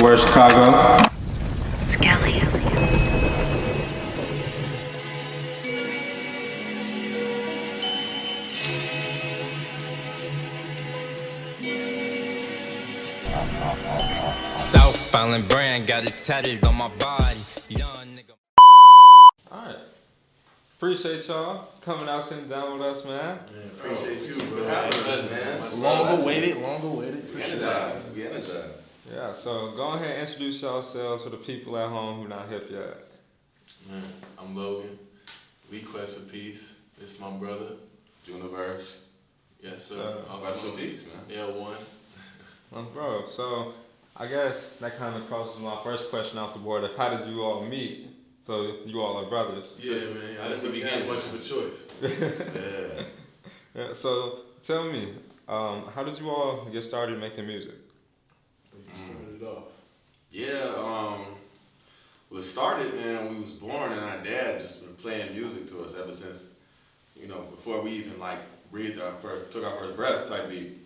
Where's Chicago? Skelly. South Island brand got it tatted on my body. Young nigga. Alright. Appreciate y'all coming out, sitting down with us, man. Appreciate you for having us, man. Long awaited. We energized. Yeah, so go ahead and introduce yourselves for the people at home who not hip yet. Man, I'm Logan. We Quest for Peace. It's my brother. Juniverse. Yes, sir. Quest for Peace, man. Yeah, one. Bro, so I guess that kind of crosses my first question off the board of how did you all meet? So you all are brothers. Yeah, man. I Since didn't the really have beginning. much of a choice. Yeah. Yeah, so tell me, how did you all get started making music? Started it off. Yeah, well, it started, man, when we was born, and our dad just been playing music to us ever since, before we even, took our first breath type beat.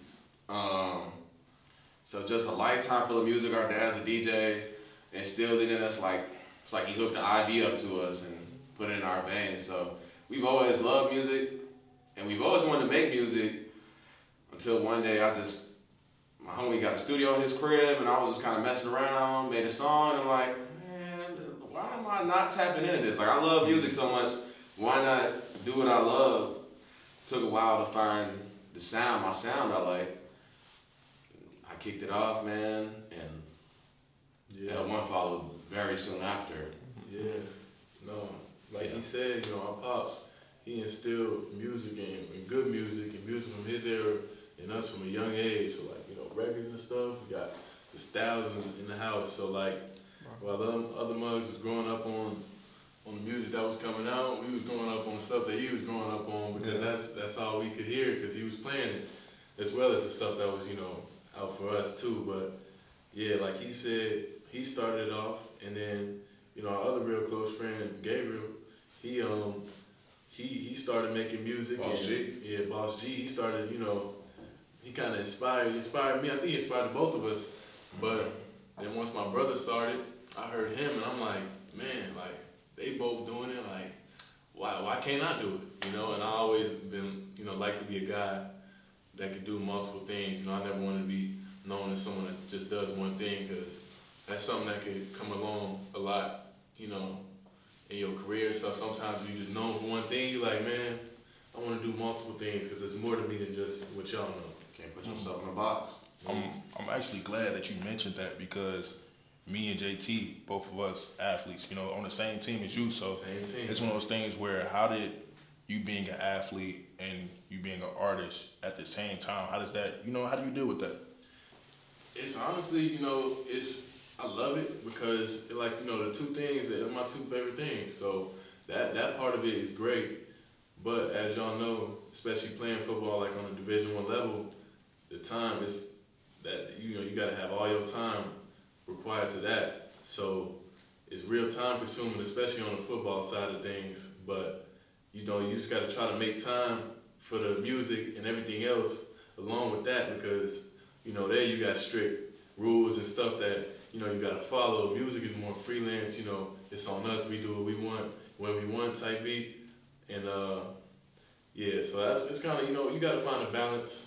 So just a lifetime full of music. Our dad's a DJ, instilled it in us it's like he hooked the IV up to us and put it in our veins. So we've always loved music, and we've always wanted to make music until one day my homie got a studio in his crib, and I was just kind of messing around, made a song, and I'm like, man, why am I not tapping into this? Like, I love music so much, why not do what I love? Took a while to find my sound I like. I kicked it off, man, and one followed very soon after. Yeah. No. Like he said, our pops, he instilled music and good music and music from his era in us from a young age. So records and stuff, we got the styles in the house. So while the other mugs was growing up on the music that was coming out, we was growing up on stuff that he was growing up on because that's all we could hear because he was playing it, as well as the stuff that was out for us too. But yeah, like he said, he started it off, and then our other real close friend Gabriel, he started making music. Boss G. Yeah, Boss G. He started, he kind of inspired me. I think he inspired both of us. But then once my brother started, I heard him, and I'm like, man, they both doing it. Like, why can't I do it? And I always been, like to be a guy that could do multiple things. I never wanted to be known as someone that just does one thing, because that's something that could come along a lot, in your career. So sometimes you just known for one thing, you're like, man, I want to do multiple things because there's more to me than just what y'all know. Can't put yourself in a box. I'm actually glad that you mentioned that because me and JT, both of us athletes, on the same team as you. So Same team. it's one of those things where how did you being an athlete and you being an artist at the same time, how does that, how do you deal with that? It's honestly, I love it because the two things that are my two favorite things. So that part of it is great. But as y'all know, especially playing football on a Division I level, the time is that you gotta have all your time required to that. So it's real time consuming, especially on the football side of things. But you just gotta try to make time for the music and everything else along with that, because there you got strict rules and stuff that you gotta follow. Music is more freelance. It's on us. We do what we want when we want type beat. And so it's kind of you got to find a balance.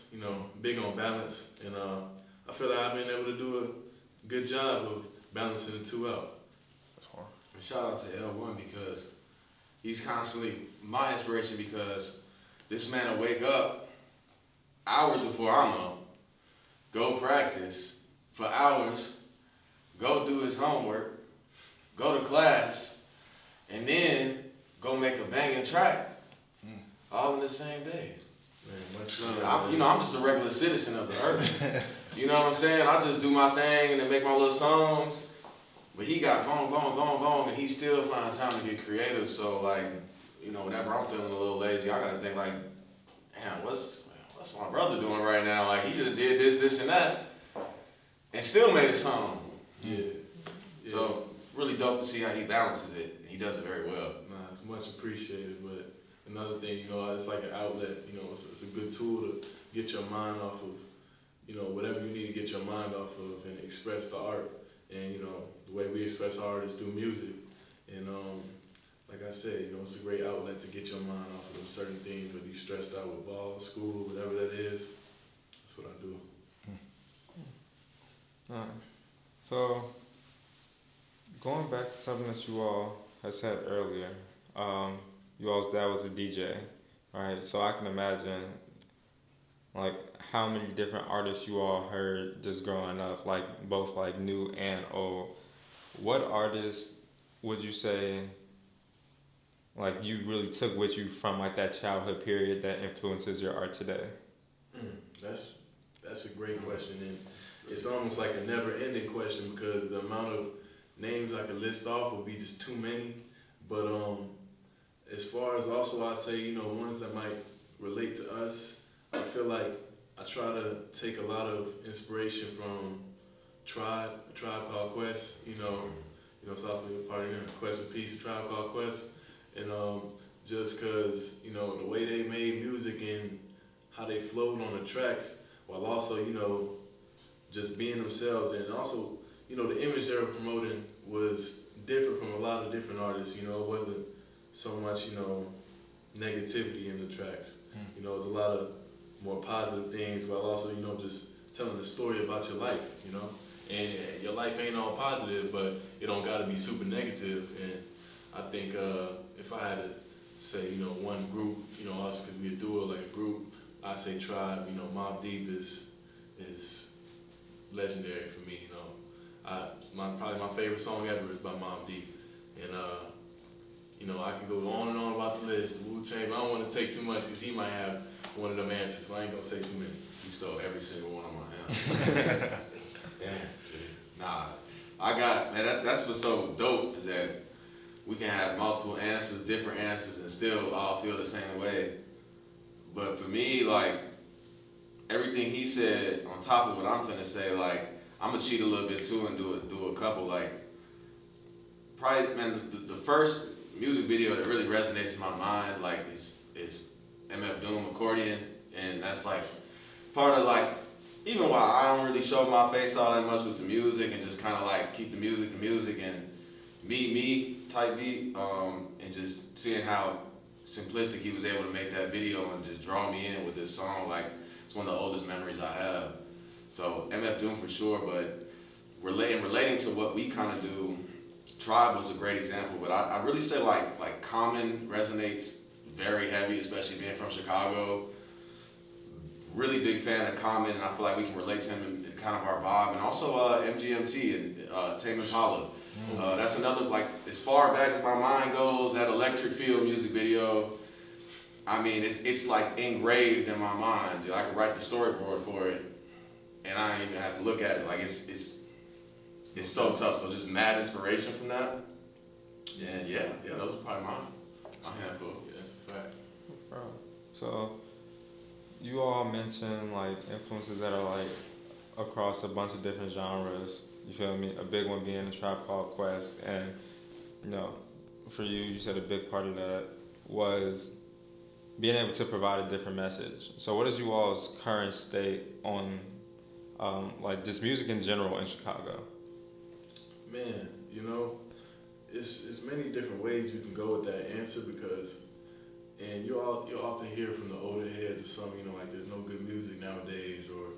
Big on balance, and I feel like I've been able to do a good job of balancing the two out. That's hard. And shout out to L1 because he's constantly my inspiration, because this man will wake up hours before I'm up, go practice for hours, go do his homework, go to class, and then go make a banging track all in the same day. Man, much love. I'm just a regular citizen of the earth. You know what I'm saying? I just do my thing and then make my little songs. But he got going, and he still finds time to get creative. So whenever I'm feeling a little lazy, I gotta think damn, what's my brother doing right now? He just did this, and that, and still made a song. Yeah. So really dope to see how he balances it, and he does it very well. Nah, it's much appreciated. But another thing, it's like an outlet. It's a good tool to get your mind off of, whatever you need to get your mind off of and express the art and you know the way we express our artists through music. And like I said, you know, it's a great outlet to get your mind off of them certain things, whether you're stressed out with ball, school, whatever that is. That's what I do. Alright. So, going back to something that you all had said earlier, you all's dad was a DJ, right? So I can imagine, like, how many different artists you all heard just growing up, like both like new and old. What artists would you say, like, you really took with you from like that childhood period that influences your art today? That's a great question, and it's almost like a never-ending question because the amount of names I could list off would be just too many. But as far as also I'd say, you know, ones that might relate to us, I feel like I try to take a lot of inspiration from Tribe Called Quest. You know, it's also a part of Quest for Peace, a Tribe Called Quest, and just cause you know the way they made music and how they flowed on the tracks, while also you know just being themselves, and also you know the image they were promoting was different from a lot of different artists. You know, it wasn't so much you know negativity in the tracks. You know, it's a lot of more positive things, while also you know just telling a story about your life. You know, and your life ain't all positive, but it don't got to be super negative. And I think if I had to say, you know, one group, you know, us because we a duo like a group, I say Tribe. You know, Mobb Deep is legendary for me. You know, probably my favorite song ever is by Mobb Deep, and you know I can go on and on about the list. Wu-Tang, but I don't want to take too much because he might have one of them answers, so I ain't gonna say too many. He stole every single one of my answers. Damn. Nah, I got, man, that's what's so dope is that we can have multiple answers, different answers, and still all feel the same way. But for me, like, everything he said on top of what I'm finna say, like, I'm gonna cheat a little bit too and do a couple, like, probably, man, the first music video that really resonates in my mind, like, is MF Doom, Accordion, and that's, like, part of, like, even while I don't really show my face all that much with the music and just kind of, like, keep the music and me type beat, and just seeing how simplistic he was able to make that video and just draw me in with this song, like, it's one of the oldest memories I have. So MF Doom for sure, but relating to what we kind of do, Tribe was a great example, but I really say like Common resonates very heavy, especially being from Chicago. Really big fan of Common, and I feel like we can relate to him in kind of our vibe, and also MGMT and Tame Impala. That's another, like, as far back as my mind goes, that Electric Field music video, I mean, it's like engraved in my mind. I could write the storyboard for it, and I don't even have to look at it. Like, it's so tough. So just mad inspiration from that. And yeah, those are probably my handful. Yeah, that's a fact. Bro. So, you all mentioned like influences that are like across a bunch of different genres. You feel me? A big one being the Tribe Called Quest, and you know, for you, you said a big part of that was being able to provide a different message. So, what is you all's current state on like just music in general in Chicago? Man, you know, it's many different ways you can go with that answer because, and you'll often hear from the older heads or something, you know, like there's no good music nowadays or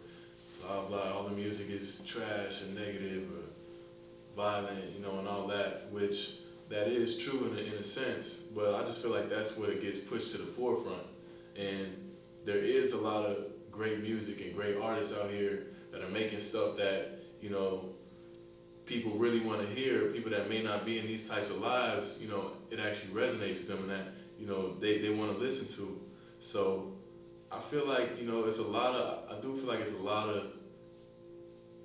blah blah, all the music is trash and negative or violent, you know, and all that, which that is true in a sense, but I just feel like that's where it gets pushed to the forefront. And there is a lot of great music and great artists out here that are making stuff that, you know, people really want to hear, people that may not be in these types of lives, you know, it actually resonates with them and that, you know, they want to listen to. So I feel like, you know, I do feel like it's a lot of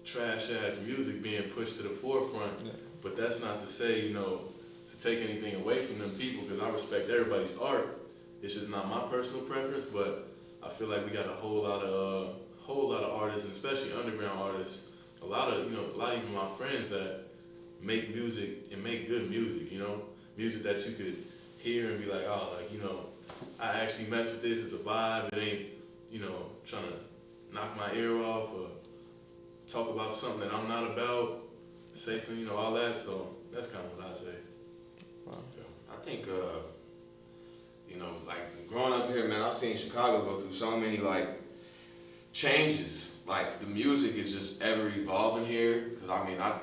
trash ass music being pushed to the forefront, but that's not to say, you know, to take anything away from them people, because I respect everybody's art. It's just not my personal preference, but I feel like we got a whole lot of artists, and especially underground artists, a lot of even my friends that make music and make good music, you know, music that you could hear and be like, oh, like, you know, I actually mess with this, it's a vibe, it ain't, you know, trying to knock my ear off or talk about something that I'm not about. say some, all that. So that's kind of what I say. Wow. I think, like growing up here, man, I've seen Chicago go through so many like changes. Like the music is just ever evolving here. Cause I mean, I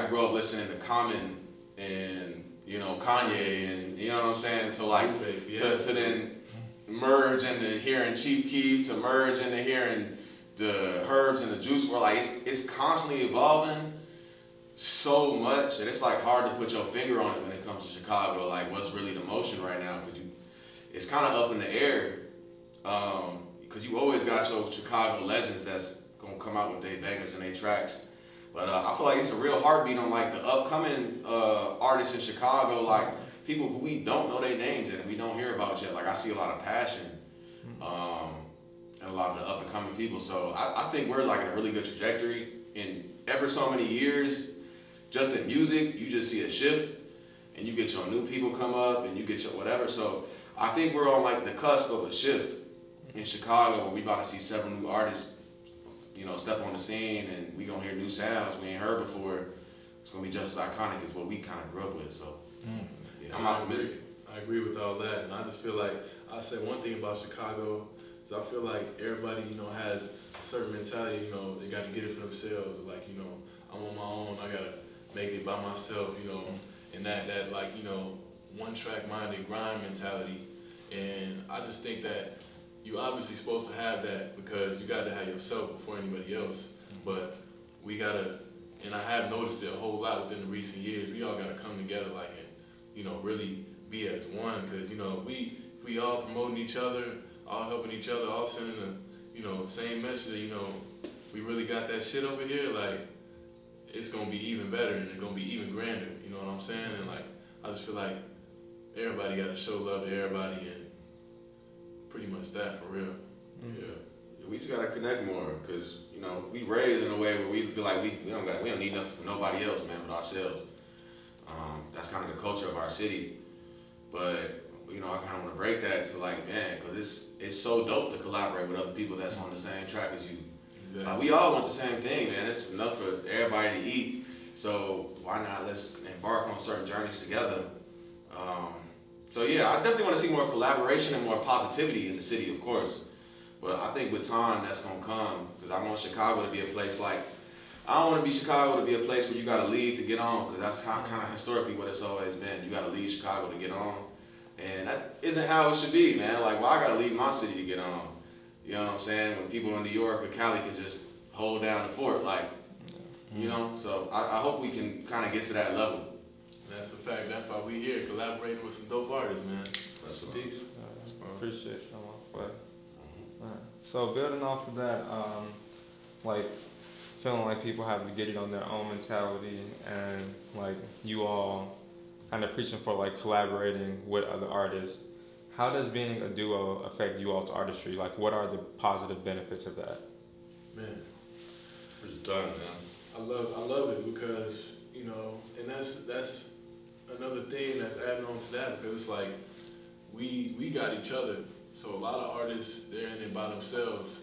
grew up listening to Common and Kanye and you know what I'm saying. So like Yeah. to then merge into hearing Chief Keef, to merge into hearing the Herbs and the Juice WRLD, like it's constantly evolving so much that it's like hard to put your finger on it when it comes to Chicago. Like what's really the motion right now? Because it's kind of up in the air. Because you always got your Chicago legends that's gonna come out with their bangers and their tracks. But I feel like it's a real heartbeat on like the upcoming artists in Chicago, like people who we don't know their names and we don't hear about yet. Like I see a lot of passion and a lot of the up and coming people. So I think we're like in a really good trajectory. In ever so many years, just in music, you just see a shift and you get your new people come up and you get your whatever. So I think we're on like the cusp of a shift in Chicago where we about to see several new artists step on the scene and we gonna hear new sounds we ain't heard before. It's gonna be just as iconic as what we kind of grew up with. So yeah, I'm optimistic. I agree with all that, and I just feel like I say one thing about Chicago is I feel like everybody has a certain mentality. They got to get it for themselves. Like I'm on my own. I gotta make it by myself. And that like one track minded grind mentality. And I just think that you obviously supposed to have that because you got to have yourself before anybody else. But we gotta, and I have noticed it a whole lot within the recent years. We all gotta come together like and really be as one because we all promoting each other, all helping each other, all sending the same message. We really got that shit over here. Like it's gonna be even better and it's gonna be even grander. You know what I'm saying? And like I just feel like everybody got to show love to everybody and pretty much that for real. Yeah, we just gotta connect more, cause we raised in a way where we feel like we don't need nothing from nobody else, man, but ourselves. That's kind of the culture of our city, but I kind of want to break that to like, man, cause it's so dope to collaborate with other people that's on the same track as you. Exactly. Like we all want the same thing, man. It's enough for everybody to eat, so why not let's embark on certain journeys together. So yeah, I definitely want to see more collaboration and more positivity in the city, of course. But I think with time, that's gonna come because I want Chicago to be a place like I don't want to be Chicago to be a place where you gotta leave to get on, because that's how kind of historically what it's always been. You gotta leave Chicago to get on, and that isn't how it should be, man. Like, well, I gotta leave my city to get on. You know what I'm saying? When people in New York or Cali can just hold down the fort, like, So I hope we can kind of get to that level. That's a fact. That's why we here collaborating with some dope artists, man. That's for peace. Appreciate you. So building off of that, like feeling like people have to get it on their own mentality, and like you all kind of preaching for like collaborating with other artists. How does being a duo affect you all's artistry? Like, what are the positive benefits of that? Man, It's done, man. I love it because and that's another thing that's adding on to that because it's like we got each other. So a lot of artists, they're in it by themselves,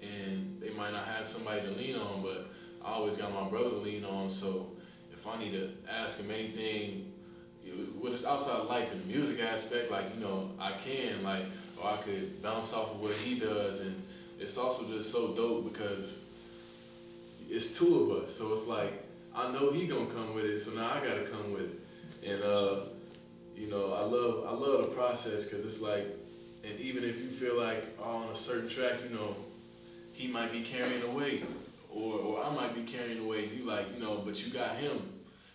and they might not have somebody to lean on, but I always got my brother to lean on. So if I need to ask him anything, what is outside of life in the music aspect, like, I can, like, or I could bounce off of what he does. And it's also just so dope because it's two of us. So it's like, I know he gonna come with it, so now I gotta come with it. And, I love the process because it's like, and even if you feel like on a certain track, he might be carrying the weight, or I might be carrying the weight. You like, but you got him.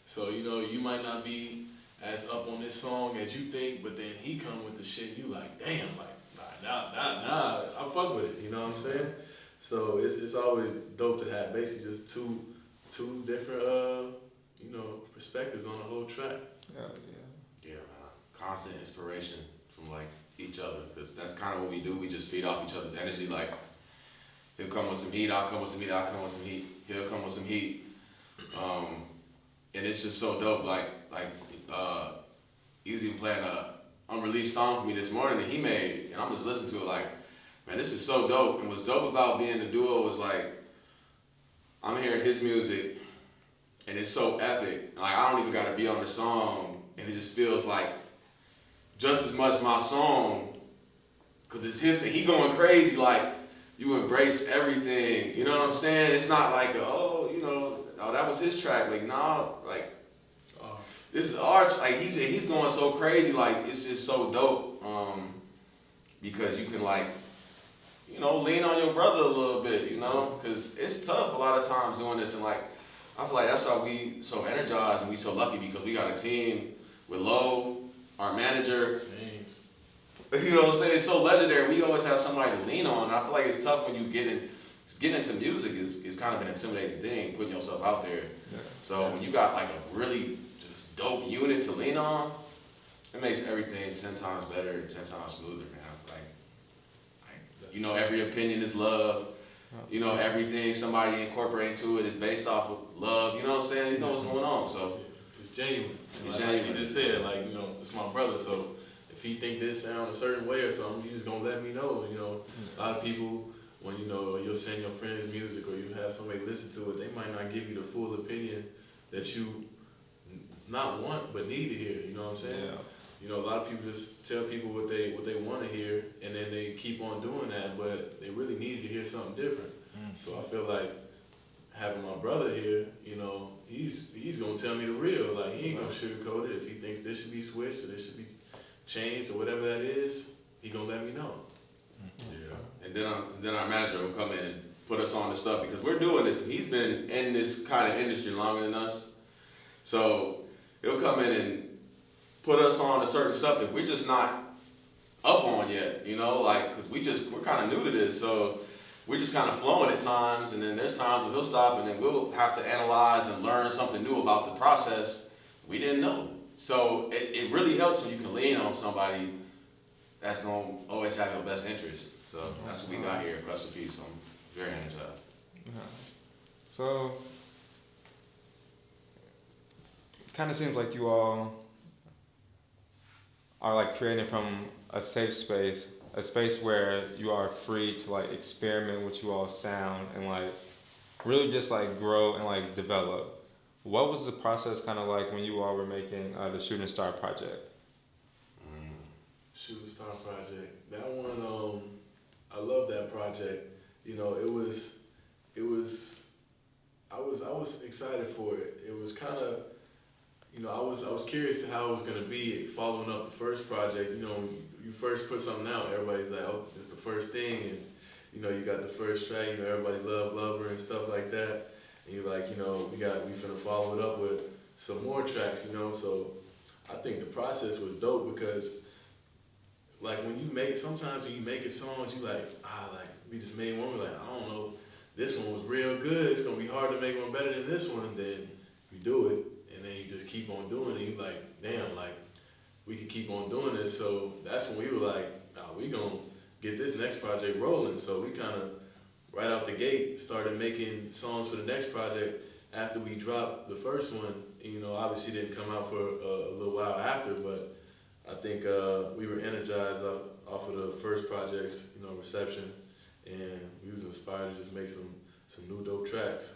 So, you might not be as up on this song as you think, but then he come with the shit, you like, damn, like, nah, I fuck with it, you know what I'm saying? So it's always dope to have basically just two different, perspectives on the whole track. Yeah, man. Constant inspiration from like each other. That's kind of what we do. We just feed off each other's energy. Like, he'll come with some heat, I'll come with some heat, I'll come with some heat. He'll come with some heat. And it's just so dope. Like he was even playing a unreleased song for me this morning that he made, and I'm just listening to it like, man, this is so dope. And what's dope about being the duo was like, I'm hearing his music, and it's so epic. Like I don't even gotta be on the song, and it just feels like just as much my song, cause it's his. And he going crazy like you embrace everything. You know what I'm saying? It's not like oh that was his track. Like nah, like this is our like he's going so crazy. Like it's just so dope. Because you can like lean on your brother a little bit. Because it's tough a lot of times doing this, and like I feel like that's why we so energized and we so lucky because we got a team with Low, our manager. You know what I'm saying? It's so legendary. We always have somebody to lean on. And I feel like it's tough when you getting into music is kind of an intimidating thing, putting yourself out there. Yeah. So when you got like a really just dope unit to lean on, it makes everything 10 times better and 10 times smoother, man. Every opinion is love. Everything somebody incorporate into it is based off of love. You know what I'm saying? You know what's going on. So it's genuine. It's like genuine. you just said, it's my brother. So if he think this sound a certain way or something, you just gonna let me know. A lot of people when you'll send your friends music or you have somebody listen to it, they might not give you the full opinion that you not want but need to hear. You know what I'm saying? Yeah. A lot of people just tell people what they want to hear, and then they keep on doing that, but they really needed to hear something different. So I feel like having my brother here, he's gonna tell me the real. Like he ain't gonna sugarcoat it. If he thinks this should be switched or this should be changed or whatever that is, he gonna let me know. Yeah. And then our manager will come in and put us on the stuff because we're doing this. He's been in this kind of industry longer than us, so he'll come in and put us on a certain stuff that we're just not up on yet, because we're kind of new to this, so we're just kind of flowing at times, and then there's times where he'll stop and then we'll have to analyze and learn something new about the process we didn't know. So it really helps when you can lean on somebody that's going to always have your best interest. So that's what we got here at Rest in Peace. I'm very energized. Yeah. So it kind of seems like you all are like creating from a safe space, a space where you are free to like experiment with you all sound and like really just like grow and like develop. What was the process kind of like when you all were making the Shooting Star project? Shooting Star project. That one, I love that project. I was excited for it. It was kind of, I was curious to how it was gonna be following up the first project. You first put something out, everybody's like, oh, it's the first thing, and you got the first track. Everybody loves Lover and stuff like that, and you're like, we finna follow it up with some more tracks. So I think the process was dope because, like, sometimes when you make songs, you like we just made one. We're like, I don't know, this one was real good. It's gonna be hard to make one better than this one. Then you do it. And then you just keep on doing it. You like, damn, like we could keep on doing this. So that's when we were like, we gonna get this next project rolling. So we kind of right out the gate started making songs for the next project after we dropped the first one. Obviously didn't come out for a little while after, but I think we were energized off of the first project's reception, and we was inspired to just make some new dope tracks.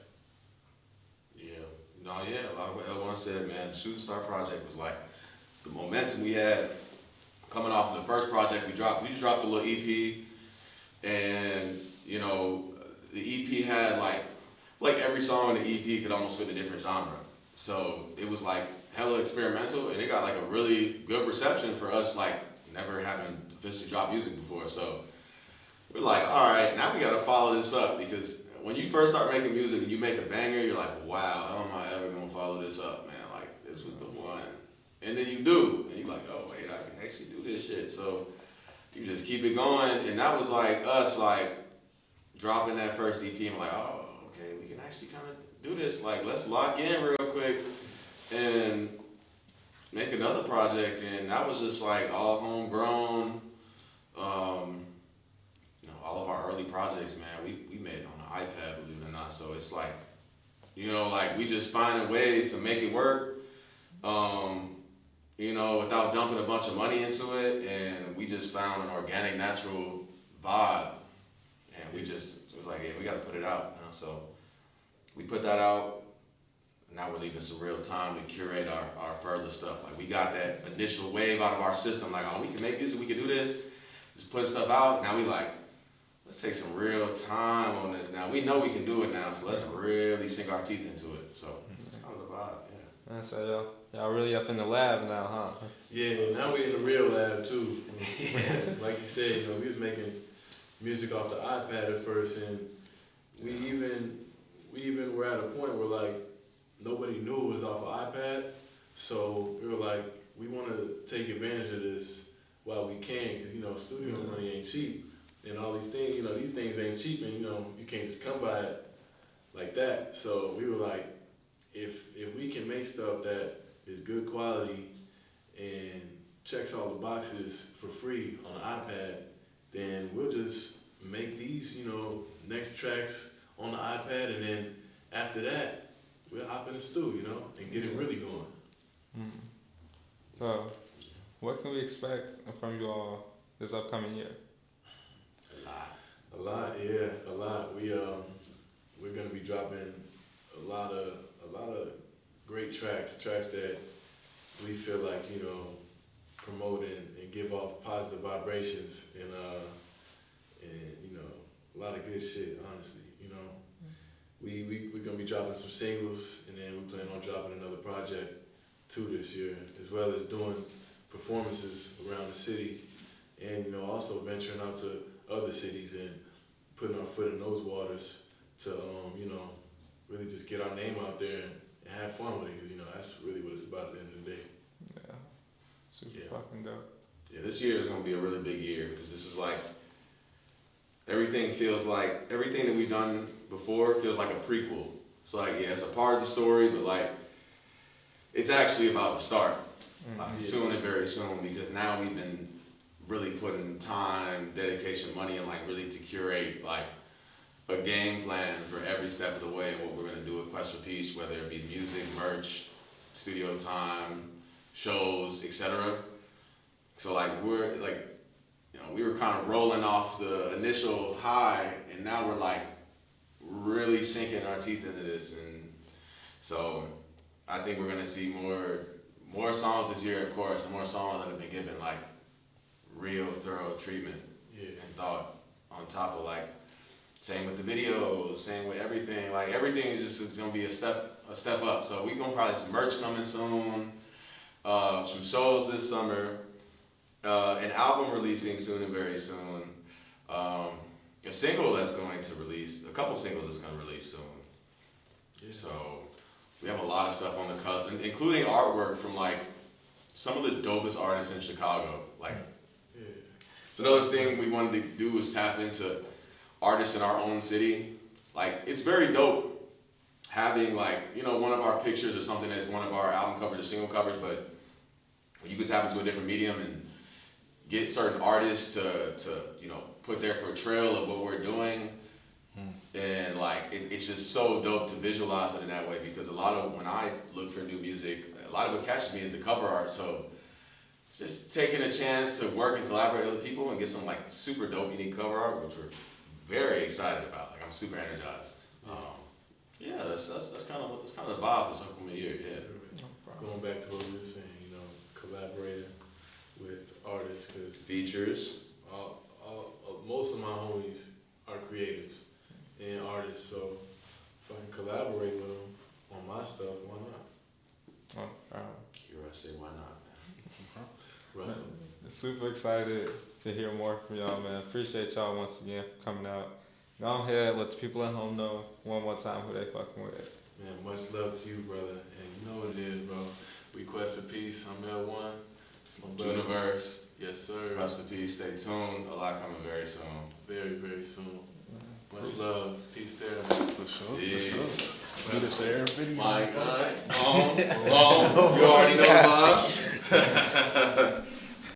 Yeah. No, yeah, like what L1 said, man, the Shooting Star project was like the momentum we had coming off of the first project we dropped. We just dropped a little EP, and the EP had like every song in the EP could almost fit a different genre. So it was like hella experimental, and it got like a really good reception for us, like never having officially dropped music before. So we're like, all right, now we gotta follow this up, because when you first start making music and you make a banger, you're like, wow, how am I ever gonna follow this up, man? Like, this was the one. And then you do, and you're like, oh wait, I can actually do this shit. So you just keep it going, and that was like us, like dropping that first EP, and like, oh, okay, we can actually kind of do this. Like, let's lock in real quick and make another project. And that was just like all homegrown. All of our early projects, man, we made it on an iPad, believe it or not. So it's like, like we just finding ways to make it work, without dumping a bunch of money into it. And we just found an organic, natural vibe. And it was like, hey, we got to put it out. So we put that out. now we're leaving some real time to curate our further stuff. Like we got that initial wave out of our system, like, oh, we can make music, we can do this, just putting stuff out. Now we like, let's take some real time on this now. We know we can do it now, so let's really sink our teeth into it. So it's kind of the vibe, yeah. And so y'all really up in the lab now, huh? Yeah, now we in the real lab too. Like you said, we was making music off the iPad at first, and we even were at a point where like nobody knew it was off an iPad. So we were like, we want to take advantage of this while we can, because studio money ain't cheap, and all these things, these things ain't cheap, and you can't just come by it like that. So we were like, if we can make stuff that is good quality and checks all the boxes for free on an iPad, then we'll just make these, next tracks on the iPad, and then after that, we'll hop in the studio, and get it really going. Mm. So, what can we expect from you all this upcoming year? A lot, yeah, a lot. We're gonna be dropping a lot of great tracks that we feel like promote and give off positive vibrations, and a lot of good shit, honestly. We're gonna be dropping some singles, and then we plan on dropping another project too this year, as well as doing performances around the city, and also venturing out to other cities and putting our foot in those waters to really just get our name out there and have fun with it, because that's really what it's about at the end of the day. Yeah, super Yeah. fucking dope. Yeah, this year is gonna be a really big year, because this is like, everything that we've done before feels like a prequel. It's like, yeah, it's a part of the story, but like, it's actually about to start, soon and very soon, because now we've been really putting time, dedication, money, and like really to curate like a game plan for every step of the way of what we're gonna do with Quest for Peace, whether it be music, merch, studio time, shows, etc. So like we're like, we were kind of rolling off the initial high, and now we're like really sinking our teeth into this, and so I think we're gonna see more songs this year, of course, and more songs that have been given like real thorough treatment and thought on top of like, same with the videos, same with everything. Like everything is just gonna be a step up. So we gonna probably have some merch coming soon, some shows this summer, an album releasing soon and very soon, a single that's going to release, a couple singles that's gonna release soon. Yeah. So we have a lot of stuff on the cusp, including artwork from like some of the dopest artists in Chicago. Like, so another thing we wanted to do was tap into artists in our own city. Like, it's very dope having like, one of our pictures or something as one of our album covers or single covers, but when you can tap into a different medium and get certain artists to put their portrayal of what we're doing, and like, it's just so dope to visualize it in that way, because a lot of, when I look for new music, a lot of what catches me is the cover art. So just taking a chance to work and collaborate with other people and get some like super dope, unique cover art, which we're very excited about. Like, I'm super energized. Yeah, that's kind of the vibe for this upcoming year. Yeah. Going back to what we were saying, collaborating with artists, because Features. most of my homies are creatives and artists, so if I can collaborate with them on my stuff, why not? Here I say, why not? Russell. Super excited to hear more from y'all, man. Appreciate y'all once again for coming out. Go ahead, let the people at home know one more time who they fucking with. Man, much love to you, brother. And you know what it is, bro. We Quest for Peace. I'm L1. It's my brother. Universe. Yes, sir. Rest in peace. Stay tuned. A lot coming very soon. Very, very soon. Much love. Peace there, man. For sure. Peace. Do this for every video. My God. You already know the vibes.